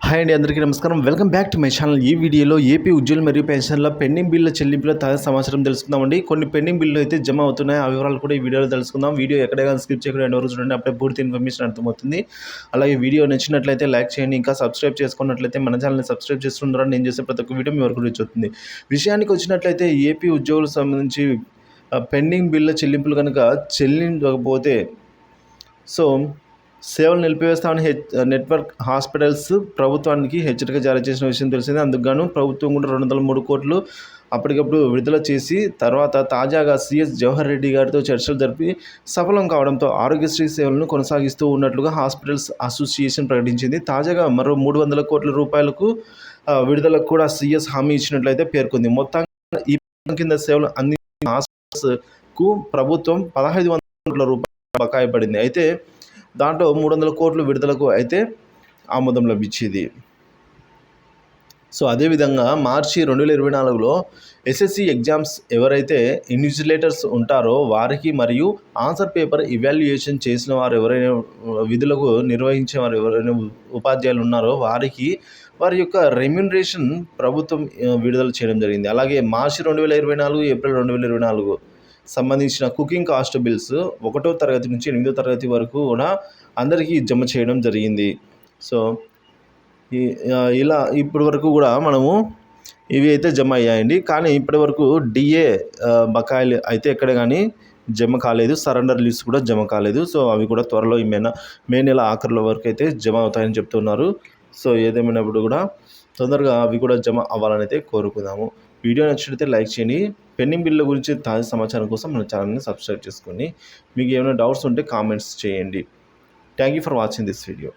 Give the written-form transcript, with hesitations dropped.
Hi అండి, అందరికీ నమస్కారం. Welcome back to my channel. ఈ వీడియోలో ఏపీ ఉద్యోగులు మరియు పెన్షన్ల పెండింగ్ బిల్లుల చెల్లింపుల తాజా సమాచారం తెలుసుకుందామండి. కొన్ని పెండింగ్ బిల్లులు అయితే జమ అవుతున్నాయి. ఆ వివరాలు కూడా ఈ వీడియోలో తెలుసుకుందాం. వీడియో ఎక్కడే కానీ స్కిప్ చేయకుండా ఎండ్ వరకు చూడండి. అప్పుడే పూర్తి ఇన్ఫర్మేషన్ అర్థమవుతుంది. అలాగే వీడియో నచ్చినట్లయితే లైక్ చేయండి. ఇంకా సబ్స్క్రైబ్ చేసుకున్నట్లయితే మన ఛానల్ని సబ్స్క్రైబ్ చేస్తుంటారని నేను చేసే ప్రతి ఒక్క వీడియో మీ వరకు రీచ్ అవుతుంది. విషయానికి వచ్చినట్లయితే ఏపీ ఉద్యోగులకు సంబంధించి పెండింగ్ బిల్లుల చెల్లింపులు కనుక చెల్లించకపోతే సో సేవలు నిలిపివేస్తామని నెట్వర్క్ హాస్పిటల్స్ ప్రభుత్వానికి హెచ్చరిక జారీ చేసిన విషయం తెలిసిందే. అందుకు గాను ప్రభుత్వం కూడా 203 కోట్లు అప్పటికప్పుడు విడుదల చేసి తర్వాత తాజాగా సీఎస్ జవహర్ రెడ్డి గారితో చర్చలు జరిపి సఫలం కావడంతో ఆరోగ్యశ్రీ సేవలను కొనసాగిస్తూ ఉన్నట్లుగా హాస్పిటల్స్ అసోసియేషన్ ప్రకటించింది. తాజాగా మరో 300 కోట్ల రూపాయలకు విడుదలకు కూడా సీఎస్ హామీ ఇచ్చినట్లయితే పేర్కొంది. మొత్తంగా ఈ పథకం కింద సేవలు అందించిన హాస్పిటల్స్కు ప్రభుత్వం 1500 కోట్ల రూపాయలు బకాయి పడింది. అయితే దాంట్లో 300 కోట్లు విడుదలకు అయితే ఆమోదం లభించింది. సో అదేవిధంగా మార్చి 2024లో ఎస్ఎస్సి ఎగ్జామ్స్ ఎవరైతే ఇన్విజిలేటర్స్ ఉంటారో వారికి మరియు ఆన్సర్ పేపర్ ఇవాల్యుయేషన్ చేసిన వారు ఎవరైనా విధులకు నిర్వహించే వారు ఎవరైనా ఉపాధ్యాయులు ఉన్నారో వారికి వారి యొక్క రెమ్యునరేషన్ ప్రభుత్వం విడుదల చేయడం జరిగింది. అలాగే మార్చి 2024, ఏప్రిల్ 2024 సంబంధించిన కుకింగ్ కాస్ట్ బిల్స్ 1వ తరగతి నుంచి 8వ తరగతి వరకు కూడా అందరికీ జమ చేయడం జరిగింది. సో ఇలా ఇప్పటి వరకు కూడా మనము ఇవి అయితే జమ అయ్యాయండి. కానీ ఇప్పటి వరకు డిఏ బకాయిలు అయితే ఎక్కడ కానీ జమ కాలేదు. సరెండర్ లిస్ట్ కూడా జమ కాలేదు. సో అవి కూడా త్వరలో మే నెల ఆఖరిలో వరకు అయితే జమ అవుతాయని చెప్తున్నారు. సో ఏదేమైనప్పుడు కూడా తొందరగా అవి కూడా జమ అవ్వాలని అయితే కోరుకుందాము. వీడియో నచ్చినట్లయితే లైక్ చేయండి. పెండింగ్ బిల్లుల గురించి తాజా సమాచారం కోసం మన ఛానల్ని సబ్స్క్రైబ్ చేసుకోండి. మీకు ఏమైనా డౌట్స్ ఉంటే కామెంట్స్ చేయండి. Thank you for watching this video.